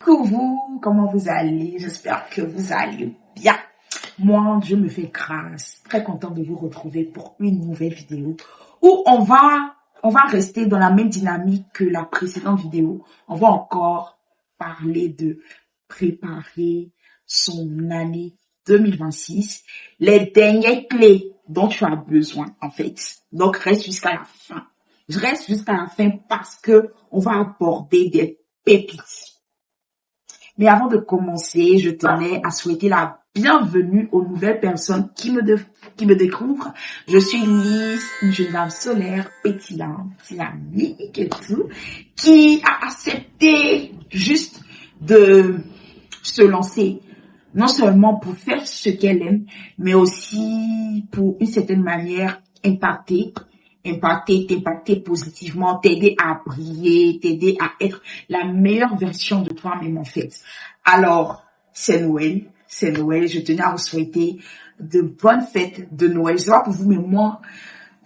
Coucou, comment vous allez? J'espère que vous allez bien. Moi, Dieu me fait grâce. Très content de vous retrouver pour une nouvelle vidéo où on va rester dans la même dynamique que la précédente vidéo. On va encore parler de préparer son année 2026, les dernières clés dont tu as besoin en fait. Donc reste jusqu'à la fin. Je reste jusqu'à la fin parce que on va aborder des pépites. Mais avant de commencer, je tenais à souhaiter la bienvenue aux nouvelles personnes qui me découvrent. Je suis Lise, une jeune femme solaire, pétillante, dynamique et tout, qui a accepté juste de se lancer, non seulement pour faire ce qu'elle aime, mais aussi pour une certaine manière impacter, t'impacter positivement, t'aider à briller, t'aider à être la meilleure version de toi-même en fait. Alors, c'est Noël, je tenais à vous souhaiter de bonnes fêtes de Noël. Je sais pas pour vous, mais moi,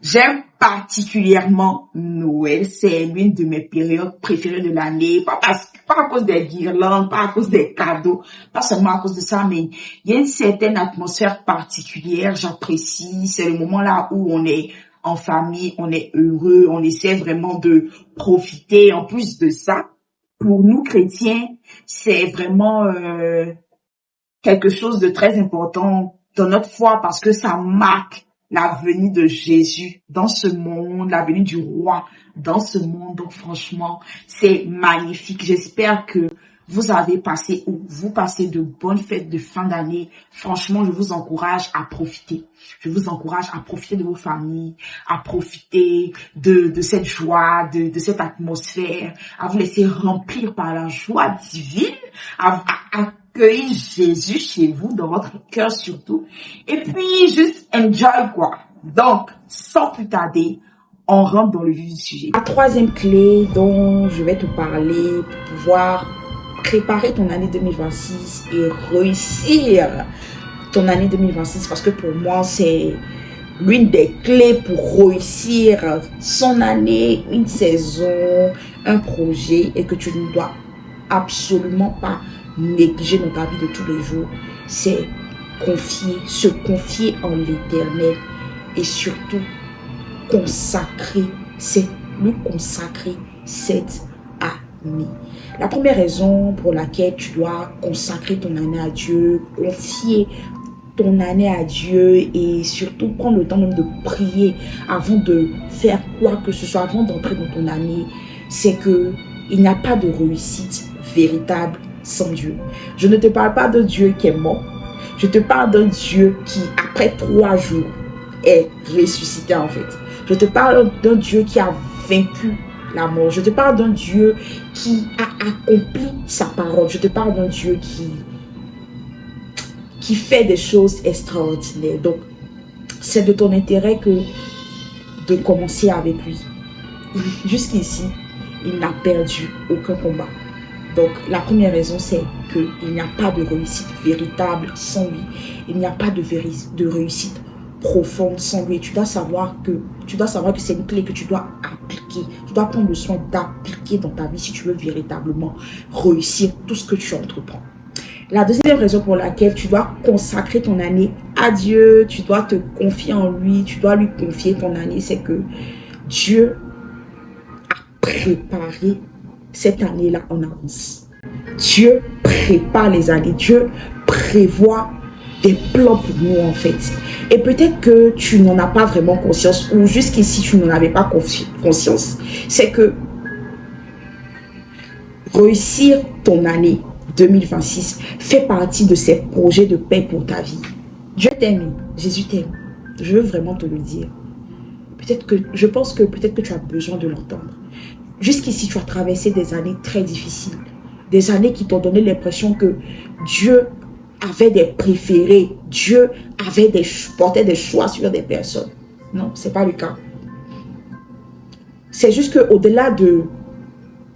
j'aime particulièrement Noël. C'est l'une de mes périodes préférées de l'année. Pas à cause des guirlandes, pas à cause des cadeaux, pas seulement à cause de ça, mais il y a une certaine atmosphère particulière, j'apprécie. C'est le moment là où on est en famille, on est heureux, on essaie vraiment de profiter. En plus de ça, pour nous chrétiens, c'est vraiment quelque chose de très important dans notre foi parce que ça marque la venue de Jésus dans ce monde, la venue du roi dans ce monde. Donc franchement, c'est magnifique. J'espère que vous avez passé ou vous passez de bonnes fêtes de fin d'année. Franchement, je vous encourage à profiter. Je vous encourage à profiter de vos familles, à profiter de cette joie, de cette atmosphère, à vous laisser remplir par la joie divine, à accueillir Jésus chez vous, dans votre cœur surtout. Et puis, juste enjoy quoi. Donc, sans plus tarder, on rentre dans le vif du sujet. La troisième clé dont je vais te parler pour pouvoir préparer ton année 2026 et réussir ton année 2026, parce que pour moi, c'est l'une des clés pour réussir son année, une saison, un projet, et que tu ne dois absolument pas négliger dans ta vie de tous les jours, c'est se confier en l'Éternel et surtout lui consacrer cette année. La première raison pour laquelle tu dois consacrer ton année à Dieu, confier ton année à Dieu et surtout prendre le temps même de prier avant de faire quoi que ce soit, avant d'entrer dans ton année, c'est que il n'y a pas de réussite véritable sans Dieu. Je ne te parle pas d'un Dieu qui est mort. Je te parle d'un Dieu qui, après 3 jours, est ressuscité en fait. Je te parle d'un Dieu qui a vaincu la mort. Je te parle d'un Dieu qui a accompli sa parole. Je te parle d'un Dieu qui fait des choses extraordinaires. Donc, c'est de ton intérêt que de commencer avec lui. Jusqu'ici, il n'a perdu aucun combat. Donc, la première raison, c'est qu'il n'y a pas de réussite véritable sans lui. Il n'y a pas de réussite profonde sans lui. Tu dois savoir que c'est une clé que tu dois appliquer. Tu dois prendre le soin d'appliquer dans ta vie si tu veux véritablement réussir tout ce que tu entreprends. La deuxième raison pour laquelle tu dois consacrer ton année à Dieu, tu dois te confier en lui, tu dois lui confier ton année, c'est que Dieu a préparé cette année-là en avance. Dieu prépare les années. Dieu prévoit des plans pour nous en fait. Et peut-être que tu n'en as pas vraiment conscience ou jusqu'ici tu n'en avais pas conscience. C'est que réussir ton année 2026 fait partie de ces projets de paix pour ta vie. Dieu t'aime, Jésus t'aime. Je veux vraiment te le dire. Je pense que peut-être que tu as besoin de l'entendre. Jusqu'ici, tu as traversé des années très difficiles. Des années qui t'ont donné l'impression que Dieu avait des préférés. Dieu portait des choix sur des personnes. Non, ce n'est pas le cas. C'est juste qu'au-delà de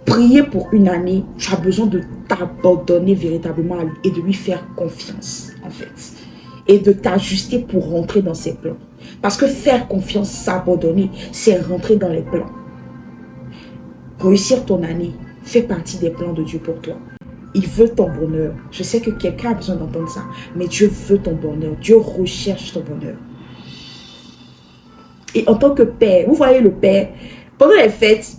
prier pour une année, tu as besoin de t'abandonner véritablement à lui et de lui faire confiance, en fait. Et de t'ajuster pour rentrer dans ses plans. Parce que faire confiance, s'abandonner, c'est rentrer dans les plans. Réussir ton année fait partie des plans de Dieu pour toi. Il veut ton bonheur. Je sais que quelqu'un a besoin d'entendre ça. Mais Dieu veut ton bonheur. Dieu recherche ton bonheur. Et en tant que père, vous voyez le père, pendant les fêtes,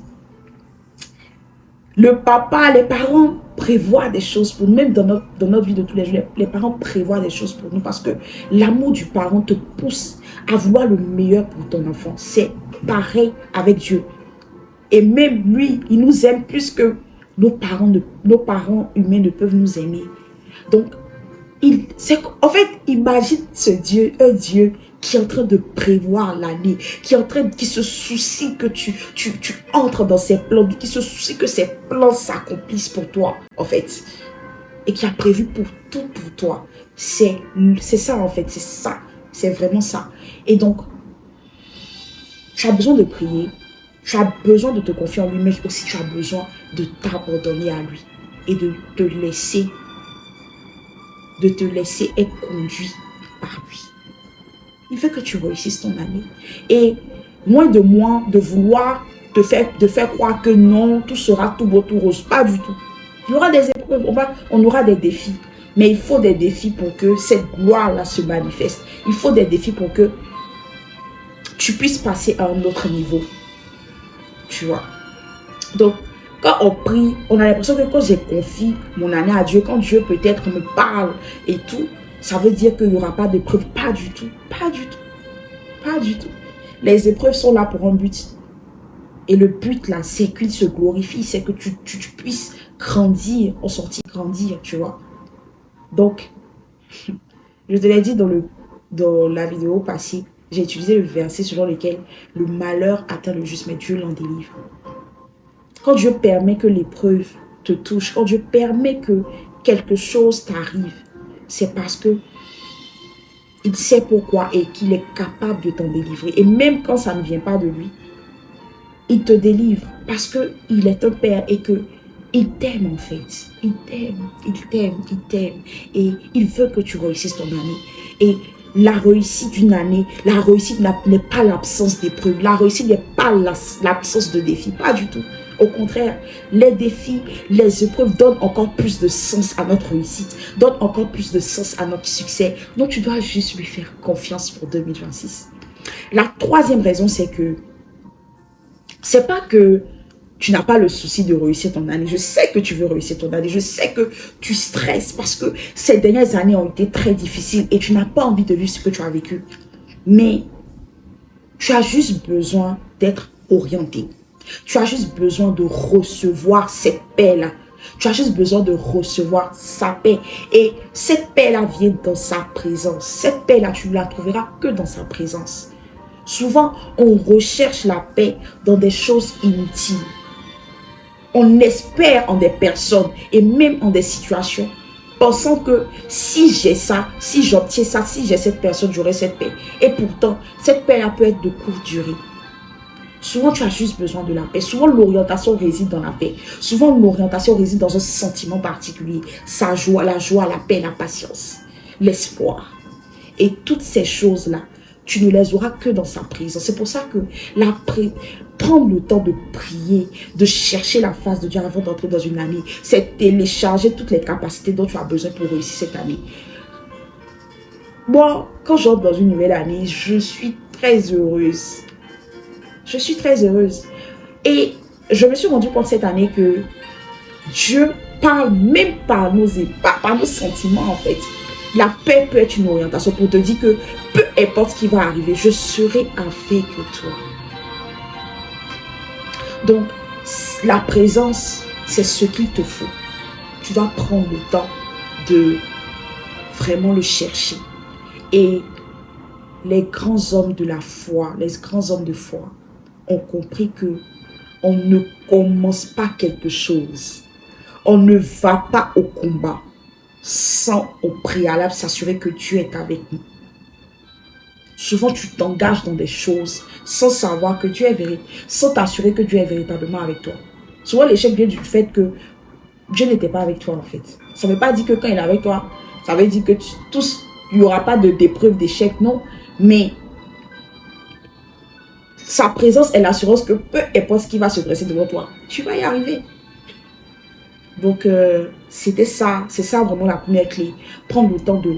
le papa, les parents prévoient des choses pour nous. Même dans notre vie de tous les jours, les parents prévoient des choses pour nous. Parce que l'amour du parent te pousse à vouloir le meilleur pour ton enfant. C'est pareil avec Dieu. Et même lui, il nous aime plus que nos parents humains ne peuvent nous aimer. Donc, en fait, imagine ce Dieu, un Dieu qui est en train de prévoir l'année, qui se soucie que tu entres dans ses plans, qui se soucie que ses plans s'accomplissent pour toi, en fait. Et qui a prévu pour tout pour toi. C'est ça, en fait, c'est ça. C'est vraiment ça. Et donc, tu as besoin de prier. Tu as besoin de te confier en lui, mais aussi tu as besoin de t'abandonner à lui et de te laisser être conduit par lui. Il veut que tu réussisses ton année. Et moins de vouloir te faire croire que non, tout sera tout beau, tout rose. Pas du tout. Il y aura des épreuves, on aura des défis. Mais il faut des défis pour que cette gloire-là se manifeste. Il faut des défis pour que tu puisses passer à un autre niveau. Tu vois. Donc, quand on prie, on a l'impression que quand j'ai confié mon année à Dieu, quand Dieu peut-être me parle et tout, ça veut dire qu'il n'y aura pas d'épreuves. Pas du tout. Pas du tout. Pas du tout. Les épreuves sont là pour un but. Et le but là, c'est qu'il se glorifie. C'est que tu puisses grandir, en sortir grandir, tu vois. Donc, je te l'ai dit dans la vidéo passée, j'ai utilisé le verset selon lequel le malheur atteint le juste, mais Dieu l'en délivre. Quand Dieu permet que l'épreuve te touche, quand Dieu permet que quelque chose t'arrive, c'est parce que il sait pourquoi et qu'il est capable de t'en délivrer. Et même quand ça ne vient pas de lui, il te délivre parce qu'il est un père et qu'il t'aime en fait. Il t'aime, il t'aime, il t'aime. Et il veut que tu réussisses ton année. Et la réussite d'une année, la réussite n'est pas l'absence d'épreuves. La réussite n'est pas l'absence de défis. Pas du tout. Au contraire, les défis, les épreuves donnent encore plus de sens à notre réussite, donnent encore plus de sens à notre succès. Donc, tu dois juste lui faire confiance pour 2026. La troisième raison, c'est que c'est pas que tu n'as pas le souci de réussir ton année. Je sais que tu veux réussir ton année. Je sais que tu stresses parce que ces dernières années ont été très difficiles et tu n'as pas envie de vivre ce que tu as vécu. Mais tu as juste besoin d'être orienté. Tu as juste besoin de recevoir cette paix-là. Tu as juste besoin de recevoir sa paix. Et cette paix-là vient dans sa présence. Cette paix-là, tu ne la trouveras que dans sa présence. Souvent, on recherche la paix dans des choses inutiles. On espère en des personnes et même en des situations, pensant que si j'ai ça, si j'obtiens ça, si j'ai cette personne, j'aurai cette paix. Et pourtant, cette paix-là peut être de courte durée. Souvent, tu as juste besoin de la paix. Souvent, l'orientation réside dans la paix. Souvent, l'orientation réside dans un sentiment particulier. la joie, la paix, la patience, l'espoir. Et toutes ces choses-là, tu ne les auras que dans sa présence. C'est pour ça que prendre le temps de prier, de chercher la face de Dieu avant d'entrer dans une année, c'est télécharger toutes les capacités dont tu as besoin pour réussir cette année. Moi, quand j'entre dans une nouvelle année, je suis très heureuse. Je suis très heureuse. Et je me suis rendu compte cette année que Dieu parle même par nos sentiments en fait. La paix peut être une orientation pour te dire que peu importe ce qui va arriver, je serai avec toi. Donc, la présence, c'est ce qu'il te faut. Tu dois prendre le temps de vraiment le chercher. Et les grands hommes de la foi, les grands hommes de foi ont compris que on ne commence pas quelque chose. On ne va pas au combat sans au préalable s'assurer que Dieu est avec nous. Souvent, tu t'engages dans des choses sans savoir que Dieu est véritable, sans t'assurer que Dieu est véritablement avec toi. Souvent, l'échec vient du fait que Dieu n'était pas avec toi en fait. Ça ne veut pas dire que quand il est avec toi, ça veut dire que il n'y aura pas d'épreuve, d'échec, non. Mais sa présence est l'assurance que peu importe ce qui va se dresser devant toi, tu vas y arriver. Donc, c'était ça. C'est ça vraiment la première clé. Prendre le temps de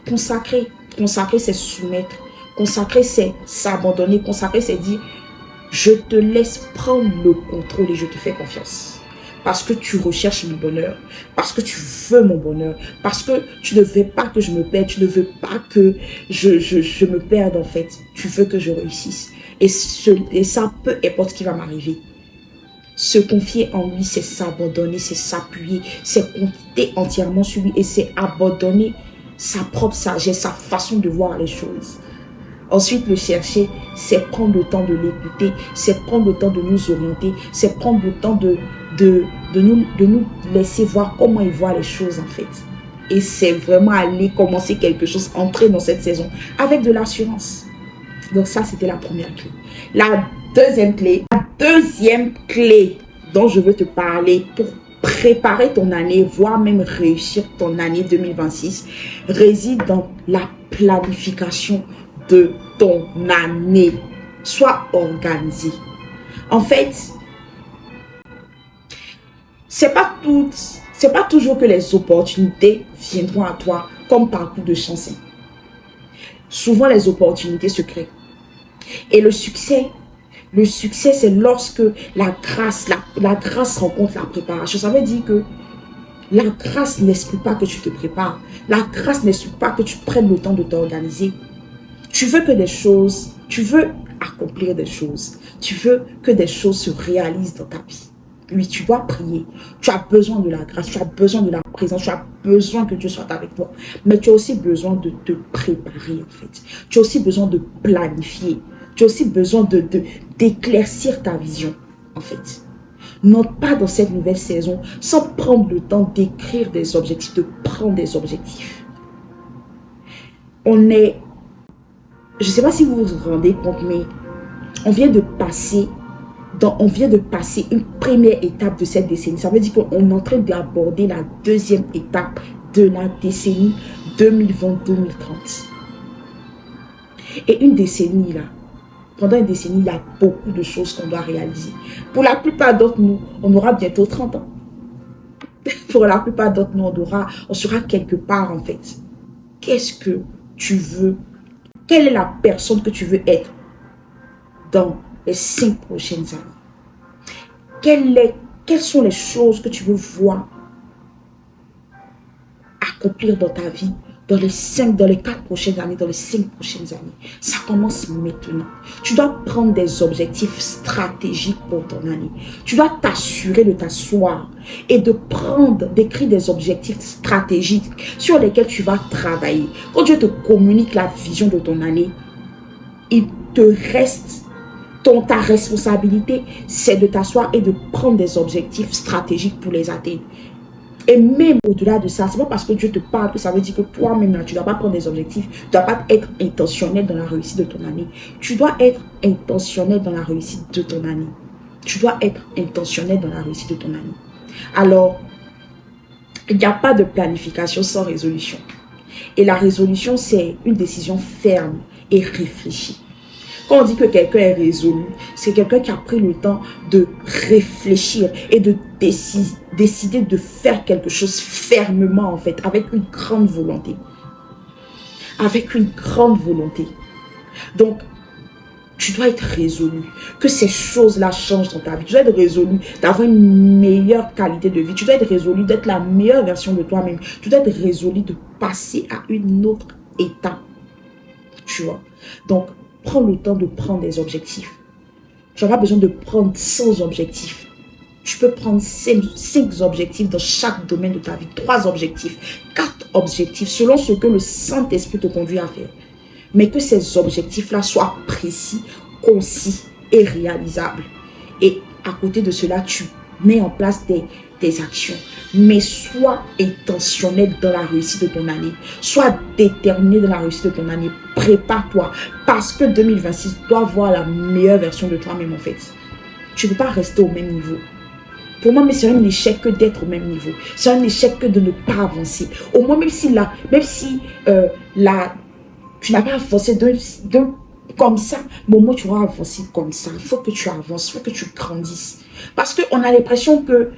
consacrer. Consacrer, c'est soumettre. Consacrer, c'est s'abandonner. Consacrer, c'est dire, je te laisse prendre le contrôle et je te fais confiance. Parce que tu recherches mon bonheur. Parce que tu veux mon bonheur. Parce que tu ne veux pas que je me perde. Tu ne veux pas que je me perde en fait. Tu veux que je réussisse. Et ça, peu importe ce qui va m'arriver. Se confier en lui, c'est s'abandonner, c'est s'appuyer, c'est compter entièrement sur lui et c'est abandonner sa propre sagesse, sa façon de voir les choses. Ensuite, le chercher, c'est prendre le temps de l'écouter, c'est prendre le temps de nous orienter, c'est prendre le temps de nous laisser voir comment il voit les choses en fait. Et c'est vraiment aller commencer quelque chose, entrer dans cette saison avec de l'assurance. Donc ça, c'était la première clé. La deuxième clé dont je veux te parler pour préparer ton année, voire même réussir ton année 2026, réside dans la planification de ton année. Sois organisé. En fait, c'est pas toujours que les opportunités viendront à toi comme par coup de chance. Souvent, les opportunités se créent. Et le succès, c'est lorsque la grâce rencontre la préparation. Ça veut dire que la grâce n'exclut pas que tu te prépares. La grâce n'exclut pas que tu prennes le temps de t'organiser. Tu veux accomplir des choses. Tu veux que des choses se réalisent dans ta vie. Oui, tu dois prier. Tu as besoin de la grâce, tu as besoin de la présence, tu as besoin que Dieu soit avec toi. Mais tu as aussi besoin de te préparer en fait. Tu as aussi besoin de planifier. Tu as aussi besoin d'éclaircir ta vision en fait. N'entre pas dans cette nouvelle saison sans prendre le temps d'écrire des objectifs, de prendre des objectifs. Je ne sais pas si vous vous rendez compte, mais on vient de passer une première étape de cette décennie. Ça veut dire qu'on est en train d'aborder la deuxième étape de la décennie 2020-2030. Et une décennie là, pendant une décennie, il y a beaucoup de choses qu'on doit réaliser. Pour la plupart d'entre nous, on aura bientôt 30 ans. Pour la plupart d'entre nous, on sera quelque part en fait. Qu'est-ce que tu veux? Quelle est la personne que tu veux être dans les 5 prochaines années? Quelles sont les choses que tu veux voir accomplir dans ta vie dans les 4 prochaines années, dans les 5 prochaines années? Ça commence maintenant. Tu dois prendre des objectifs stratégiques pour ton année. Tu dois t'assurer de t'asseoir et d'écrire des objectifs stratégiques sur lesquels tu vas travailler. Quand Dieu te communique la vision de ton année, il te reste ta responsabilité, c'est de t'asseoir et de prendre des objectifs stratégiques pour les atteindre. Et même au-delà de ça, c'est pas parce que Dieu te parle que ça veut dire que toi-même, tu ne dois pas prendre des objectifs, tu ne dois pas être intentionnel dans la réussite de ton année. Tu dois être intentionnel dans la réussite de ton année. Tu dois être intentionnel dans la réussite de ton année. Alors, il n'y a pas de planification sans résolution. Et la résolution, c'est une décision ferme et réfléchie. Quand on dit que quelqu'un est résolu, c'est quelqu'un qui a pris le temps de réfléchir et de décider de faire quelque chose fermement en fait, avec une grande volonté. Avec une grande volonté. Donc, tu dois être résolu. Que ces choses-là changent dans ta vie. Tu dois être résolu d'avoir une meilleure qualité de vie. Tu dois être résolu d'être la meilleure version de toi-même. Tu dois être résolu de passer à une autre étape. Tu vois. Donc, prends le temps de prendre des objectifs. Tu n'as pas besoin de prendre 100 objectifs. Tu peux prendre 5 objectifs dans chaque domaine de ta vie. 3 objectifs, 4 objectifs, selon ce que le Saint-Esprit te conduit à faire. Mais que ces objectifs-là soient précis, concis et réalisables. Et à côté de cela, tu mets en place des actions. Mais sois intentionnel dans la réussite de ton année. Sois déterminé dans la réussite de ton année. Prépare-toi. Parce que 2026 doit voir la meilleure version de toi-même en fait. Tu ne peux pas rester au même niveau. Pour moi, mais c'est un échec que d'être au même niveau. C'est un échec que de ne pas avancer. Au moins, même si tu n'as pas avancé comme ça, mais au moins tu vas avancer comme ça. Il faut que tu avances, il faut que tu grandisses. Parce qu'on a l'impression que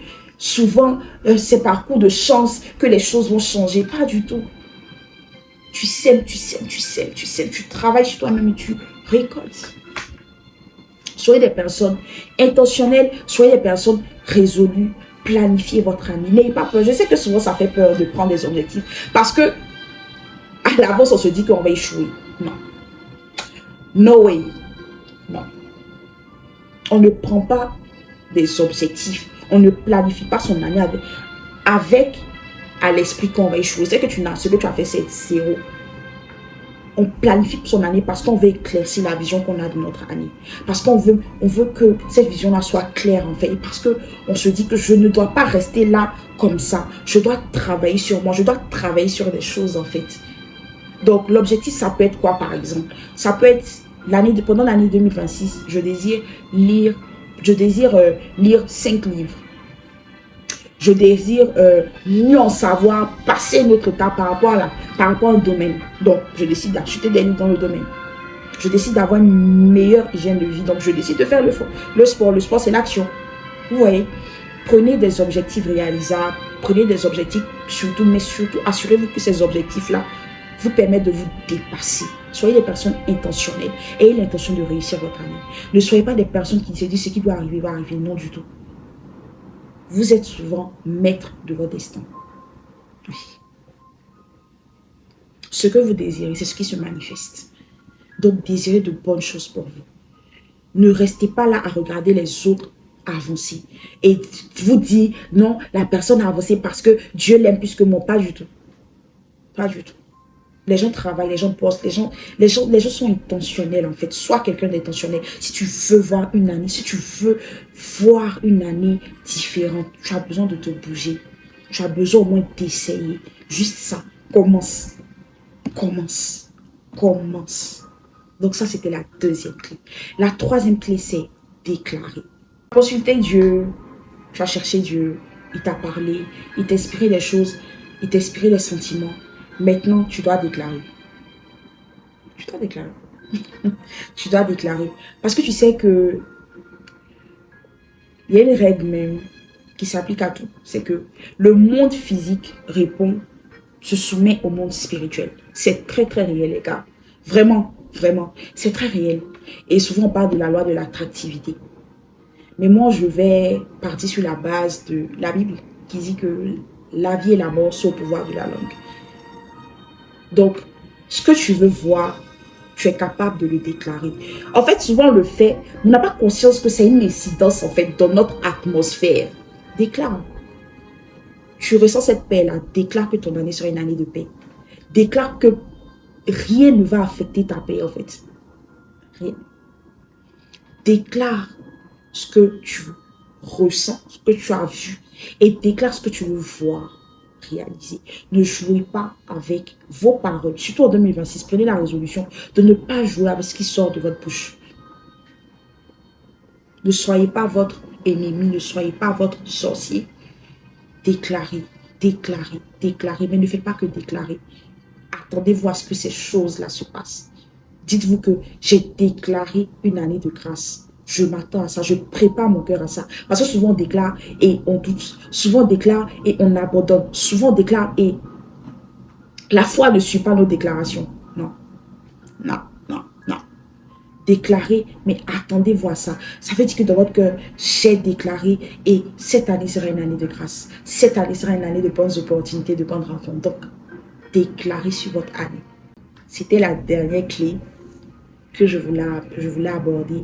Souvent, c'est par coup de chance que les choses vont changer. Pas du tout. Tu sèmes, tu sèmes, tu sèmes, tu sèmes. Tu travailles sur toi-même et tu récoltes. Soyez des personnes intentionnelles, soyez des personnes résolues. Planifiez votre année. N'ayez pas peur. Je sais que souvent, ça fait peur de prendre des objectifs. Parce que à l'avance, on se dit qu'on va échouer. Non. No way. Non. On ne prend pas des objectifs. On ne planifie pas son année avec à l'esprit qu'on va échouer. C'est que ce que tu as fait, c'est zéro. On planifie son année parce qu'on veut éclaircir la vision qu'on a de notre année. Parce qu'on veut que cette vision-là soit claire en fait. Et parce qu'on se dit que je ne dois pas rester là comme ça. Je dois travailler sur moi. Je dois travailler sur des choses en fait. Donc l'objectif, ça peut être quoi par exemple? Ça peut être pendant l'année 2026, je désire lire 5 livres. Je désire mieux en savoir, passer notre étape par rapport à un domaine. Donc, je décide d'acheter des livres dans le domaine. Je décide d'avoir une meilleure hygiène de vie. Donc, je décide de faire le sport. Le sport, c'est l'action. Vous voyez, prenez des objectifs réalisables. Prenez des objectifs mais surtout, assurez-vous que ces objectifs-là vous permettent de vous dépasser. Soyez des personnes intentionnelles. Ayez l'intention de réussir votre année. Ne soyez pas des personnes qui se disent ce qui doit arriver va arriver. Non du tout. Vous êtes souvent maître de votre destin. Oui. Ce que vous désirez, c'est ce qui se manifeste. Donc, désirez de bonnes choses pour vous. Ne restez pas là à regarder les autres avancer. Et vous dire, non, la personne a avancé parce que Dieu l'aime plus que moi. Pas du tout. Pas du tout. Les gens travaillent, les gens bossent, les gens sont intentionnels en fait. Sois quelqu'un d'intentionnel. Si tu veux voir une année, si tu veux voir une année différente, tu as besoin de te bouger. Tu as besoin au moins d'essayer. Juste ça. Commence. Commence. Commence. Donc ça, c'était la deuxième clé. La troisième clé, c'est déclarer. Consulter Dieu. Tu as cherché Dieu. Il t'a parlé. Il t'a inspiré des choses. Il t'a inspiré des sentiments. Maintenant, tu dois déclarer. Tu dois déclarer. Tu dois déclarer. Parce que tu sais que il y a une règle même qui s'applique à tout. C'est que le monde physique se soumet au monde spirituel. C'est très, très réel, les gars. Vraiment, vraiment. C'est très réel. Et souvent, on parle de la loi de l'attractivité. Mais moi, je vais partir sur la base de la Bible qui dit que la vie et la mort sont au pouvoir de la langue. Donc, ce que tu veux voir, tu es capable de le déclarer. En fait, souvent on le fait, on n'a pas conscience que c'est une incidence en fait dans notre atmosphère. Déclare. Tu ressens cette paix-là, déclare que ton année sera une année de paix. Déclare que rien ne va affecter ta paix en fait. Rien. Déclare ce que tu ressens, ce que tu as vu et déclare ce que tu veux voir réaliser. Ne jouez pas avec vos paroles. Surtout en 2026, prenez la résolution de ne pas jouer avec ce qui sort de votre bouche. Ne soyez pas votre ennemi, ne soyez pas votre sorcier. Déclarez, déclarez, déclarez, mais ne faites pas que déclarer. Attendez-vous à ce que ces choses-là se passent. Dites-vous que j'ai déclaré une année de grâce. Je m'attends à ça, je prépare mon cœur à ça. Parce que souvent on déclare et on doute. Souvent on déclare et on abandonne. Souvent on déclare et la foi ne suit pas nos déclarations. Non, non, non, non. Déclarez, mais attendez-vous à ça. Ça veut dire que dans votre cœur, j'ai déclaré et cette année sera une année de grâce. Cette année sera une année de bonnes opportunités, de bonnes rencontres. Donc, déclarez sur votre année. C'était la dernière clé que je voulais aborder.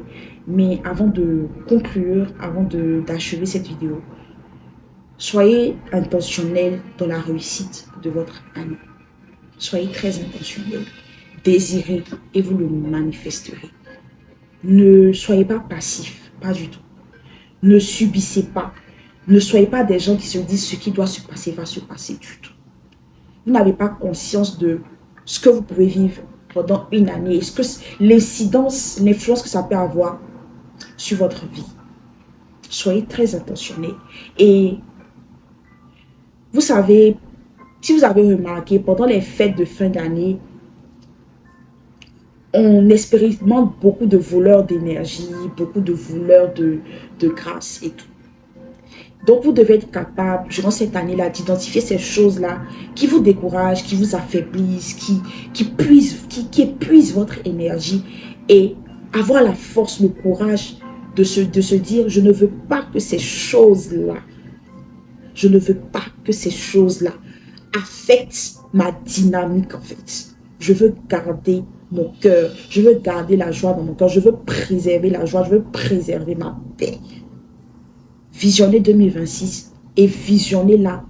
Mais avant de conclure, avant d'achever cette vidéo, soyez intentionnel dans la réussite de votre année. Soyez très intentionnel. Désirez et vous le manifesterez. Ne soyez pas passif, pas du tout. Ne subissez pas. Ne soyez pas des gens qui se disent ce qui doit se passer va se passer du tout. Vous n'avez pas conscience de ce que vous pouvez vivre pendant une année. Est-ce que l'incidence, l'influence que ça peut avoir sur votre vie. Soyez très intentionnés. Et vous savez, si vous avez remarqué, pendant les fêtes de fin d'année, on expérimente beaucoup de voleurs d'énergie, beaucoup de voleurs de grâce et tout. Donc, vous devez être capable, durant cette année-là, d'identifier ces choses-là qui vous découragent, qui vous affaiblissent, qui épuisent votre énergie et avoir la force, le courage de se dire, je ne veux pas que ces choses-là, je ne veux pas que ces choses-là affectent ma dynamique en fait. Je veux garder mon cœur, je veux garder la joie dans mon cœur, je veux préserver la joie, je veux préserver ma paix. Visionnez 2026 et visionnez-la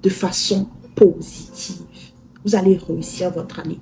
de façon positive. Vous allez réussir votre année.